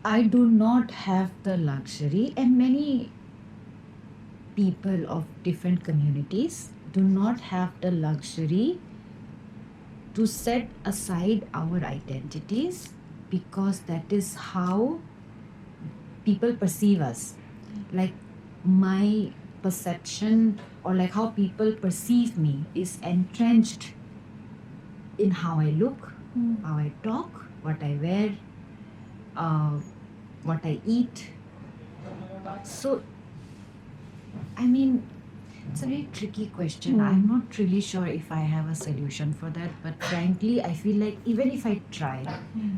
I do not have the luxury, and many people of different communities do not have the luxury to set aside our identities, because that is how people perceive us. Like my perception, or like how people perceive me, is entrenched in how I look, how I talk, what I wear, what I eat. So, I mean, it's a very tricky question. I'm not really sure if I have a solution for that, but frankly, I feel like even if I try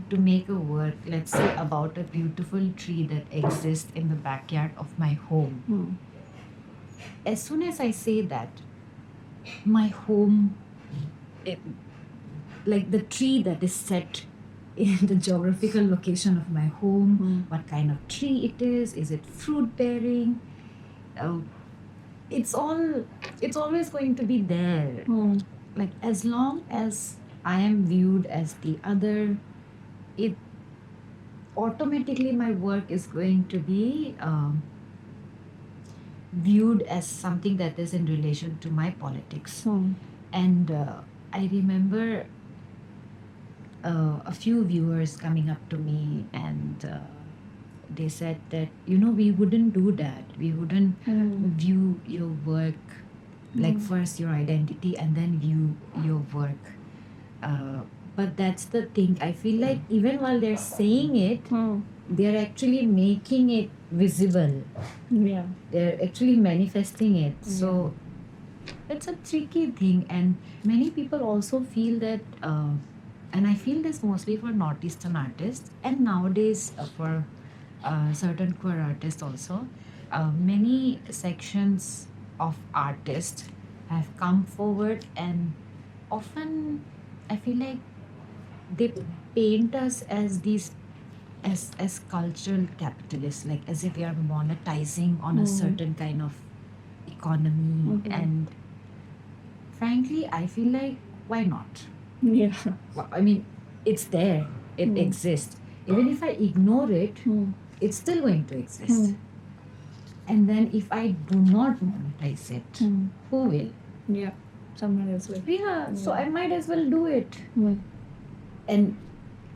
to make a work, let's say about a beautiful tree that exists in the backyard of my home, as soon as I say that, my home, like the tree that is set in the geographical location of my home, what kind of tree it is it fruit bearing? It's always going to be there. Like as long as I am viewed as the other, it automatically my work is going to be viewed as something that is in relation to my politics. And I remember a few viewers coming up to me, and they said that, we wouldn't do that. We wouldn't view your work like first your identity and then view your work. But that's the thing. I feel like even while they're saying it, they're actually making it visible. Yeah. They're actually manifesting it. So it's a tricky thing. And many people also feel that, and I feel this mostly for Northeastern artists, and nowadays for certain queer artists also, many sections of artists have come forward, and often I feel like they paint us as these as cultural capitalists, like as if we are monetizing on a certain kind of economy. And frankly, I feel like, why not? Yeah. Well, I mean, it's there, it exists. Even if I ignore it, it's still going to exist. And then if I do not monetize it, who will? Yeah. Someone else will. Yeah, so I might as well do it. And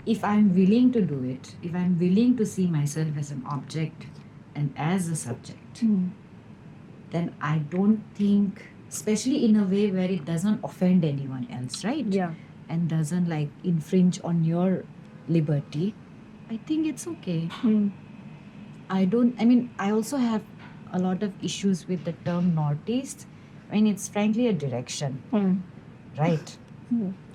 if I'm willing to do it, if I'm willing to see myself as an object and as a subject, then I don't think, especially in a way where it doesn't offend anyone else, right? Yeah. And doesn't like infringe on your liberty, I think it's okay. I also have a lot of issues with the term Northeast. I mean, it's frankly a direction, right?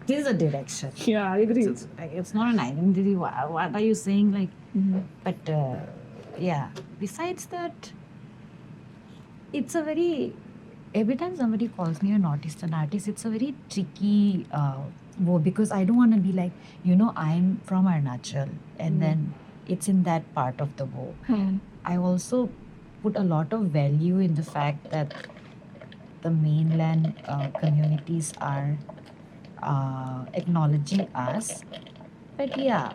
It is a direction. Yeah, I agree. It's not an identity. What are you saying? Like, but yeah. Besides that, it's a very. Every time somebody calls me a Northeastern artist, it's a very tricky word, because I don't want to be like, I'm from Arunachal, and then it's in that part of the world. I also put a lot of value in the fact that the mainland communities are acknowledging us. But yeah,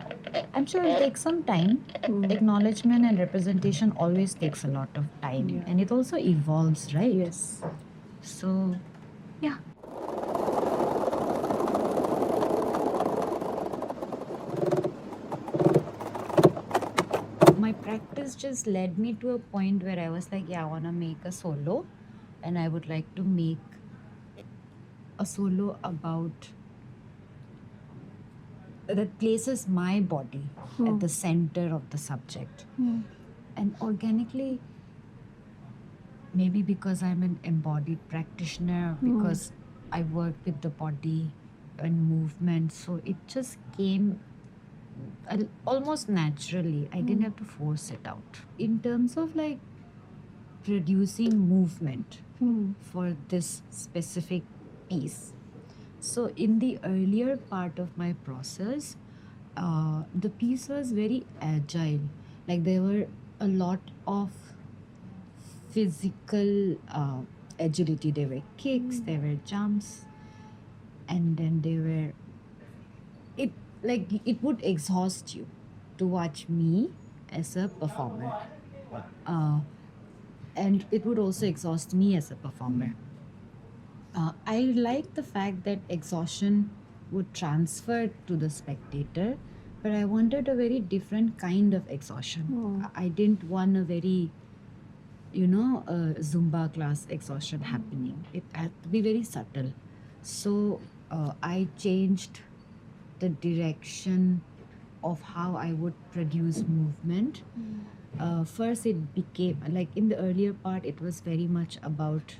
I'm sure it'll take some time. Acknowledgement and representation always takes a lot of time. Yeah. And it also evolves, right? Yes. So, yeah. My practice just led me to a point where I was like, yeah, I want to make a solo. And I would like to make a solo about that places my body at the center of the subject. And organically, maybe because I'm an embodied practitioner, because I work with the body and movement, so it just came almost naturally. I didn't have to force it out. In terms of like producing movement for this specific piece, so in the earlier part of my process, the piece was very agile. Like there were a lot of physical agility. There were kicks, there were jumps, and then it would exhaust you to watch me as a performer. And it would also exhaust me as a performer. I like the fact that exhaustion would transfer to the spectator, but I wanted a very different kind of exhaustion. I didn't want a very, Zumba class exhaustion happening. It had to be very subtle. So I changed the direction of how I would produce movement. First, it became like in the earlier part, it was very much about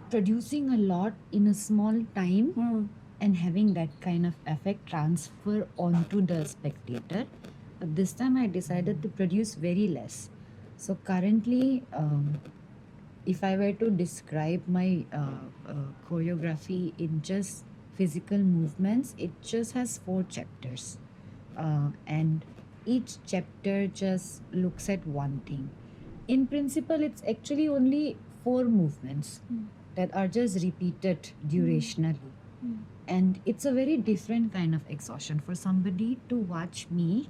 producing a lot in a small time and having that kind of effect transfer onto the spectator. But this time I decided to produce very less. So currently, if I were to describe my choreography in just physical movements, it just has 4 chapters. And each chapter just looks at one thing. In principle, it's actually only 4 movements that are just repeated durationally. And it's a very different kind of exhaustion for somebody to watch me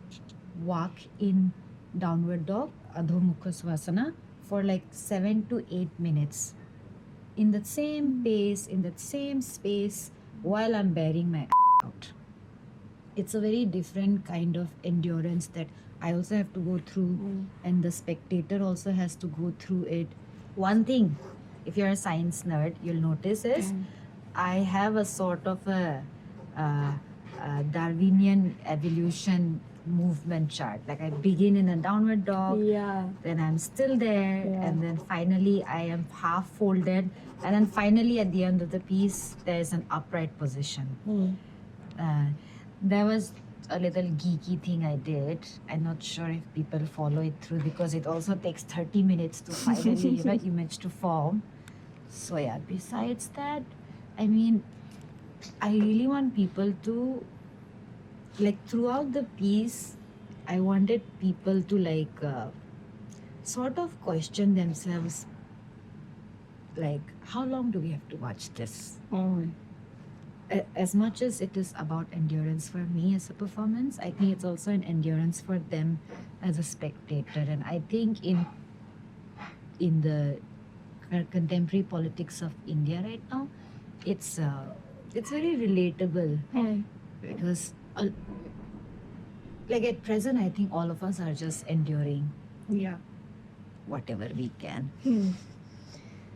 walk in downward dog, Adho Mukha Swasana, for like 7 to 8 minutes in the same pace, in that same space, while I'm bearing my out. It's a very different kind of endurance that I also have to go through, and the spectator also has to go through it. One thing, if you're a science nerd, you'll notice is I have a sort of a Darwinian evolution movement chart. Like I begin in a downward dog, then I'm still there, and then finally I am half folded, and then finally at the end of the piece, there's an upright position. There was a little geeky thing I did. I'm not sure if people follow it through because it also takes 30 minutes to finally, image to form. So yeah, besides that, I mean, I really want people to, like throughout the piece, I wanted people to sort of question themselves, like, how long do we have to watch this? As much as it is about endurance for me as a performance, I think it's also an endurance for them as a spectator. And I think in the contemporary politics of India right now, it's very relatable because like at present, I think all of us are just enduring whatever we can.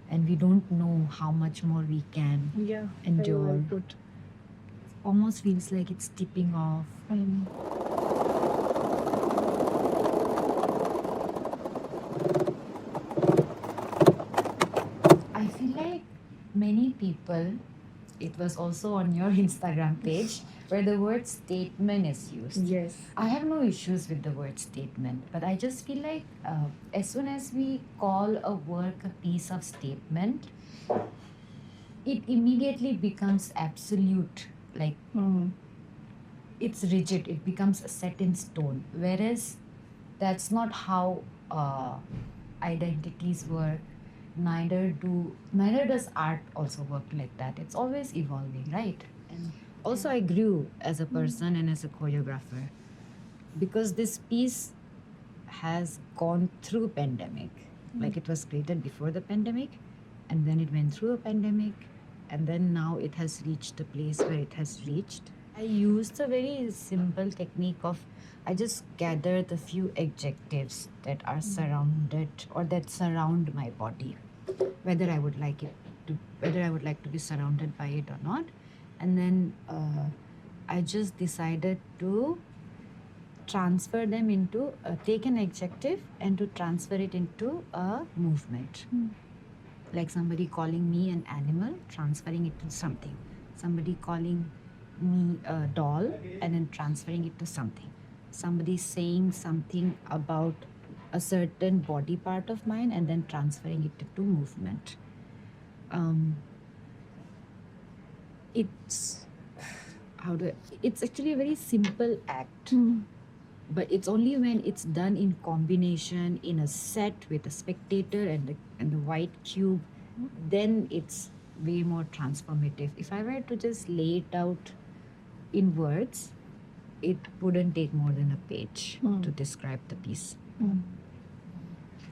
And we don't know how much more we can endure. Almost feels like it's tipping off. I feel like many people, it was also on your Instagram page, where the word statement is used. Yes. I have no issues with the word statement, but I just feel like as soon as we call a work a piece of statement, it immediately becomes absolute. Like, it's rigid, it becomes set in stone. Whereas that's not how identities work. Neither does art also work like that. It's always evolving, right? And also I grew as a person and as a choreographer because this piece has gone through pandemic. Like it was created before the pandemic, and then it went through a pandemic, and then now it has reached the place where it has reached. I used a very simple technique of I just gathered a few adjectives that are surrounded or that surround my body, whether I would like to be surrounded by it or not. And then I just decided to transfer them into take an adjective and to transfer it into a movement. Like somebody calling me an animal, transferring it to something. Somebody calling me a doll and then transferring it to something. Somebody saying something about a certain body part of mine and then transferring it to movement. It's actually a very simple act. But it's only when it's done in combination in a set with a spectator and the white cube, then it's way more transformative. If I were to just lay it out in words, it wouldn't take more than a page Mm. to describe the piece. Mm.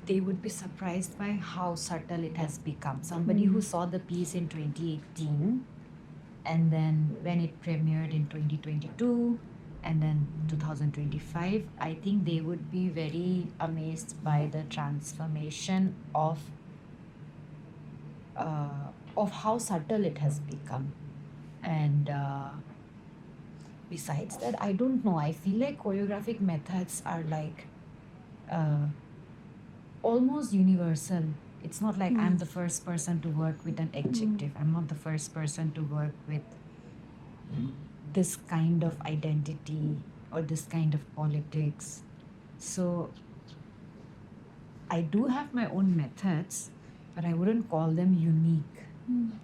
They would be surprised by how subtle it has become. Somebody who saw the piece in 2018, and then when it premiered in 2022, and then 2025, I think they would be very amazed by the transformation of how subtle it has become. And besides that, I don't know. I feel like choreographic methods are like almost universal. It's not like I'm the first person to work with an adjective. I'm not the first person to work with this kind of identity or this kind of politics. So I do have my own methods, but I wouldn't call them unique.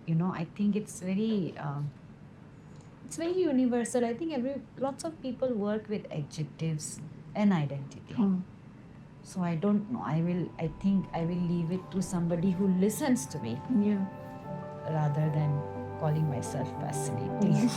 You know, I think it's very universal. I think lots of people work with adjectives and identity. So I don't know. I think I will leave it to somebody who listens to me Yeah. rather than calling myself fascinating.